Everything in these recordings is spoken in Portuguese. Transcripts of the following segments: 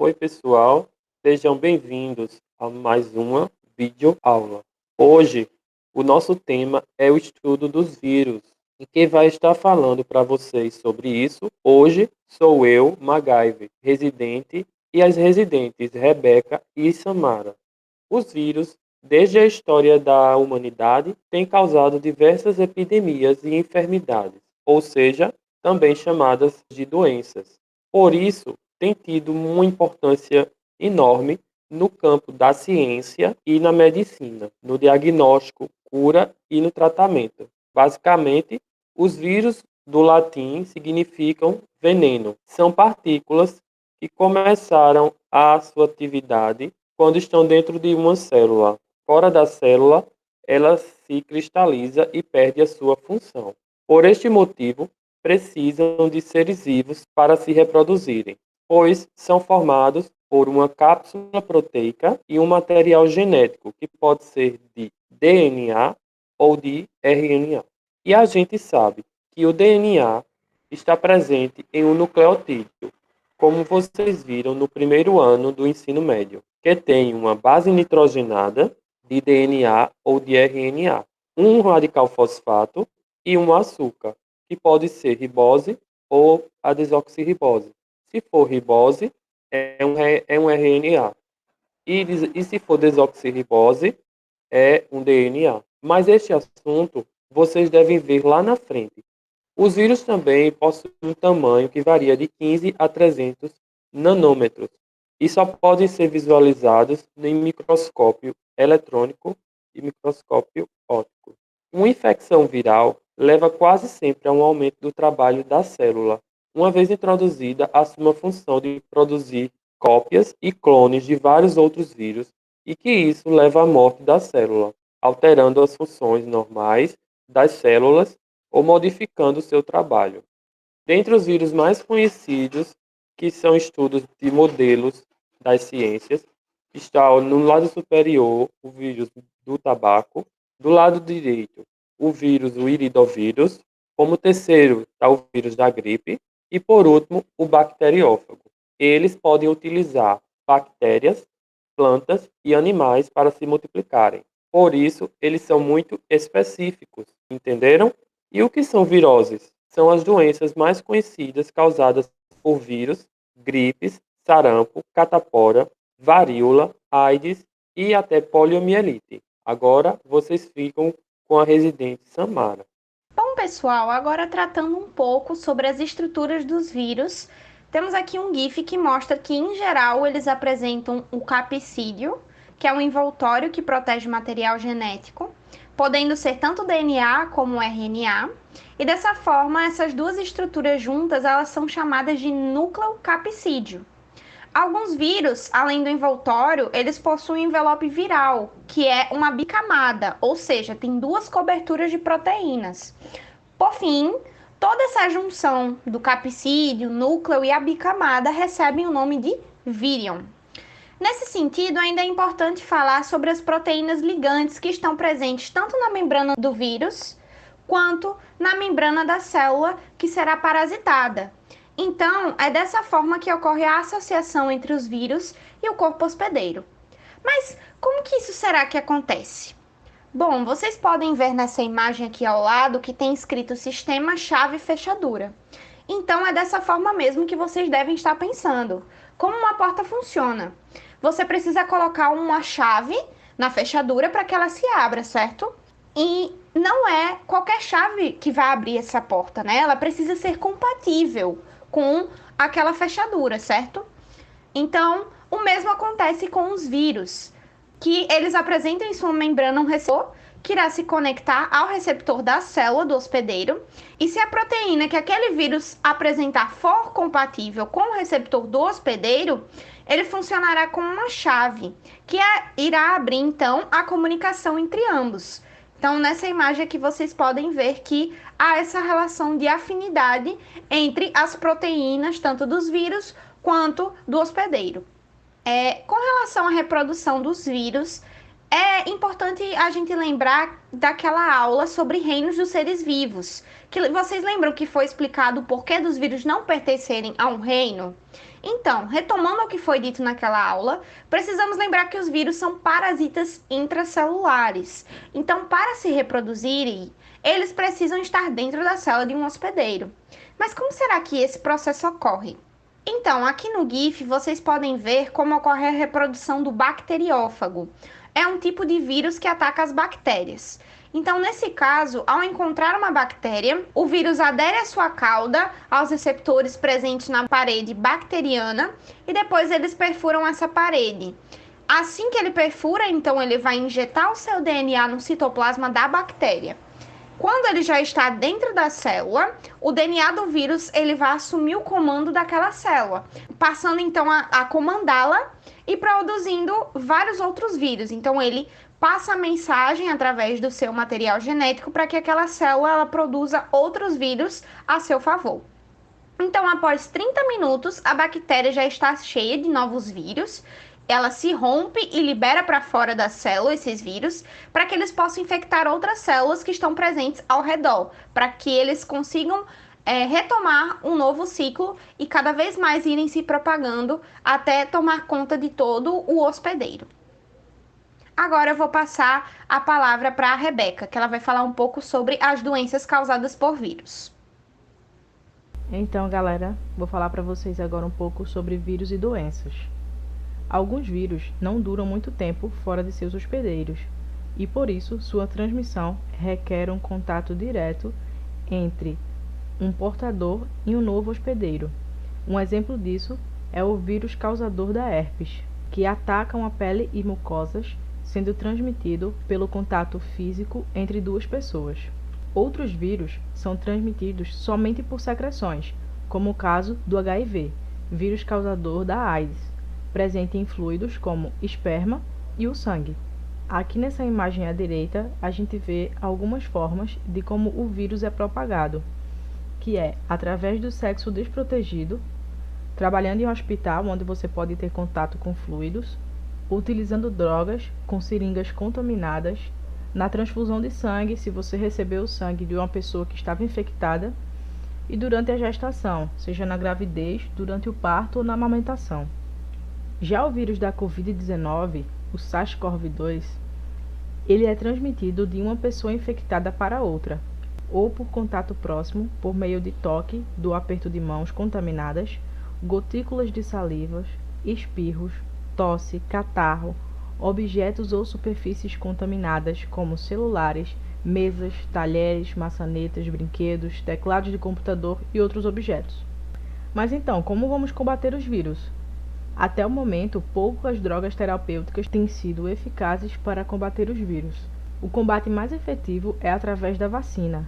Oi, pessoal, sejam bem-vindos a mais uma videoaula. Hoje, o nosso tema é o estudo dos vírus. E quem vai estar falando para vocês sobre isso hoje sou eu, MacGyver, residente, e as residentes Rebeca e Samara. Os vírus, desde a história da humanidade, têm causado diversas epidemias e enfermidades, ou seja, também chamadas de doenças. Por isso, tem tido uma importância enorme no campo da ciência e na medicina, no diagnóstico, cura e no tratamento. Basicamente, os vírus do latim significam veneno. São partículas que começaram a sua atividade quando estão dentro de uma célula. Fora da célula, ela se cristaliza e perde a sua função. Por este motivo, precisam de seres vivos para se reproduzirem, pois são formados por uma cápsula proteica e um material genético, que pode ser de DNA ou de RNA. E a gente sabe que o DNA está presente em um nucleotídeo, como vocês viram no primeiro ano do ensino médio, que tem uma base nitrogenada de DNA ou de RNA, um radical fosfato e um açúcar, que pode ser ribose ou a desoxirribose. Se for ribose, é um RNA. E se for desoxirribose, é um DNA. Mas este assunto vocês devem ver lá na frente. Os vírus também possuem um tamanho que varia de 15 a 300 nanômetros e só podem ser visualizados em microscópio eletrônico e microscópio óptico. Uma infecção viral leva quase sempre a um aumento do trabalho da célula. Uma vez introduzida, assume a função de produzir cópias e clones de vários outros vírus e que isso leva à morte da célula, alterando as funções normais das células ou modificando seu trabalho. Dentre os vírus mais conhecidos, que são estudos de modelos das ciências, está no lado superior o vírus do tabaco, do lado direito o vírus, o iridovírus, como terceiro está o vírus da gripe e por último o bacteriófago. Eles podem utilizar bactérias, plantas e animais para se multiplicarem. Por isso, eles são muito específicos, entenderam? E o que são viroses? São as doenças mais conhecidas causadas por vírus, gripes, sarampo, catapora, varíola, AIDS e até poliomielite. Agora vocês ficam com a residente Samara. Bom, pessoal, agora tratando um pouco sobre as estruturas dos vírus, temos aqui um GIF que mostra que, em geral, eles apresentam o capsídeo, que é um envoltório que protege o material genético, podendo ser tanto DNA como RNA, e dessa forma, essas duas estruturas juntas, elas são chamadas de núcleo capsídeo. Alguns vírus, além do envoltório, eles possuem envelope viral, que é uma bicamada, ou seja, tem duas coberturas de proteínas. Por fim, toda essa junção do capsídeo, núcleo e a bicamada recebem o nome de vírion. Nesse sentido, ainda é importante falar sobre as proteínas ligantes que estão presentes tanto na membrana do vírus quanto na membrana da célula que será parasitada. Então, é dessa forma que ocorre a associação entre os vírus e o corpo hospedeiro. Mas como que isso será que acontece? Bom, vocês podem ver nessa imagem aqui ao lado que tem escrito sistema chave fechadura. Então, é dessa forma mesmo que vocês devem estar pensando. Como uma porta funciona? Você precisa colocar uma chave na fechadura para que ela se abra, certo? E não é qualquer chave que vai abrir essa porta, né? Ela precisa ser compatível com aquela fechadura, certo? Então, o mesmo acontece com os vírus, que eles apresentam em sua membrana um receptor que irá se conectar ao receptor da célula do hospedeiro, e se a proteína que aquele vírus apresentar for compatível com o receptor do hospedeiro, ele funcionará como uma chave, que irá abrir então a comunicação entre ambos. Então, nessa imagem aqui vocês podem ver que há essa relação de afinidade entre as proteínas, tanto dos vírus quanto do hospedeiro. Com relação à reprodução dos vírus, É importante a gente lembrar daquela aula sobre reinos dos seres vivos. Que vocês lembram que foi explicado o porquê dos vírus não pertencerem a um reino? Então, retomando o que foi dito naquela aula, precisamos lembrar que os vírus são parasitas intracelulares. Então, para se reproduzirem, eles precisam estar dentro da célula de um hospedeiro. Mas como será que esse processo ocorre? Então, aqui no GIF vocês podem ver como ocorre a reprodução do bacteriófago. É um tipo de vírus que ataca as bactérias. Então, nesse caso, ao encontrar uma bactéria, o vírus adere à sua cauda aos receptores presentes na parede bacteriana e depois eles perfuram essa parede. Assim que ele perfura, então ele vai injetar o seu DNA no citoplasma da bactéria. Quando ele já está dentro da célula, o DNA do vírus ele vai assumir o comando daquela célula, passando então a comandá-la e produzindo vários outros vírus. Então ele passa a mensagem através do seu material genético para que aquela célula ela produza outros vírus a seu favor. Então, após 30 minutos, a bactéria já está cheia de novos vírus. Ela se rompe e libera para fora da célula esses vírus para que eles possam infectar outras células que estão presentes ao redor, para que eles consigam retomar um novo ciclo e cada vez mais irem se propagando até tomar conta de todo o hospedeiro. Agora eu vou passar a palavra para a Rebeca, que ela vai falar um pouco sobre as doenças causadas por vírus. Então, galera, vou falar para vocês agora um pouco sobre vírus e doenças. Alguns vírus não duram muito tempo fora de seus hospedeiros e, por isso, sua transmissão requer um contato direto entre um portador e um novo hospedeiro. Um exemplo disso é o vírus causador da herpes, que atacam a pele e mucosas, sendo transmitido pelo contato físico entre duas pessoas. Outros vírus são transmitidos somente por secreções, como o caso do HIV, vírus causador da AIDS, presente em fluidos como esperma e o sangue. Aqui nessa imagem à direita, a gente vê algumas formas de como o vírus é propagado, que é através do sexo desprotegido, trabalhando em um hospital onde você pode ter contato com fluidos, utilizando drogas com seringas contaminadas, na transfusão de sangue, se você recebeu o sangue de uma pessoa que estava infectada, e durante a gestação, seja na gravidez, durante o parto ou na amamentação. Já o vírus da Covid-19, o SARS-CoV-2, ele é transmitido de uma pessoa infectada para outra, ou por contato próximo, por meio de toque, do aperto de mãos contaminadas, gotículas de salivas, espirros, tosse, catarro, objetos ou superfícies contaminadas, como celulares, mesas, talheres, maçanetas, brinquedos, teclados de computador e outros objetos. Mas então, como vamos combater os vírus? Até o momento, poucas drogas terapêuticas têm sido eficazes para combater os vírus. O combate mais efetivo é através da vacina.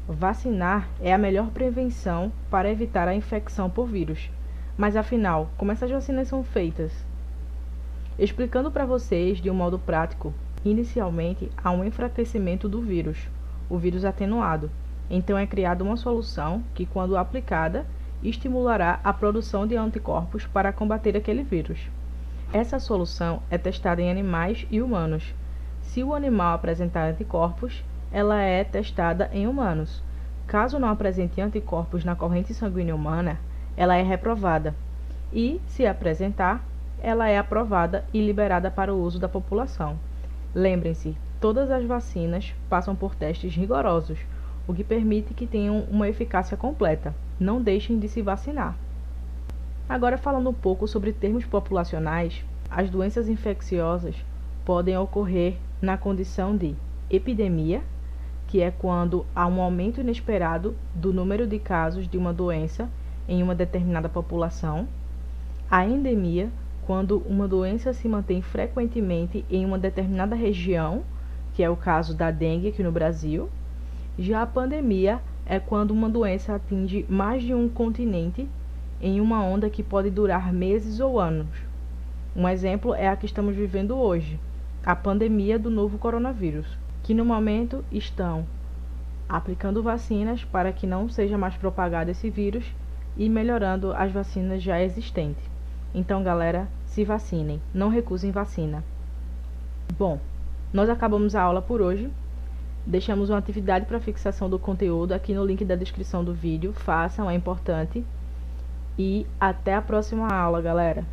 Vacinar é a melhor prevenção para evitar a infecção por vírus. Mas afinal, como essas vacinas são feitas? Explicando para vocês de um modo prático, inicialmente há um enfraquecimento do vírus, o vírus atenuado. Então é criada uma solução que, quando aplicada, estimulará a produção de anticorpos para combater aquele vírus. Essa solução é testada em animais e humanos. Se o animal apresentar anticorpos, ela é testada em humanos. Caso não apresente anticorpos na corrente sanguínea humana, ela é reprovada. E, se apresentar, ela é aprovada e liberada para o uso da população. Lembrem-se, todas as vacinas passam por testes rigorosos, o que permite que tenham uma eficácia completa. Não deixem de se vacinar. Agora, falando um pouco sobre termos populacionais, as doenças infecciosas podem ocorrer na condição de epidemia, que é quando há um aumento inesperado do número de casos de uma doença em uma determinada população, a endemia, quando uma doença se mantém frequentemente em uma determinada região, que é o caso da dengue aqui no Brasil. Já a pandemia é quando uma doença atinge mais de um continente em uma onda que pode durar meses ou anos. Um exemplo é a que estamos vivendo hoje, a pandemia do novo coronavírus, que no momento estão aplicando vacinas para que não seja mais propagado esse vírus e melhorando as vacinas já existentes. Então, galera, se vacinem, não recusem vacina. Bom, Nós acabamos a aula por hoje. Deixamos uma atividade para fixação do conteúdo aqui no link da descrição do vídeo. Façam, é importante. E até a próxima aula, galera!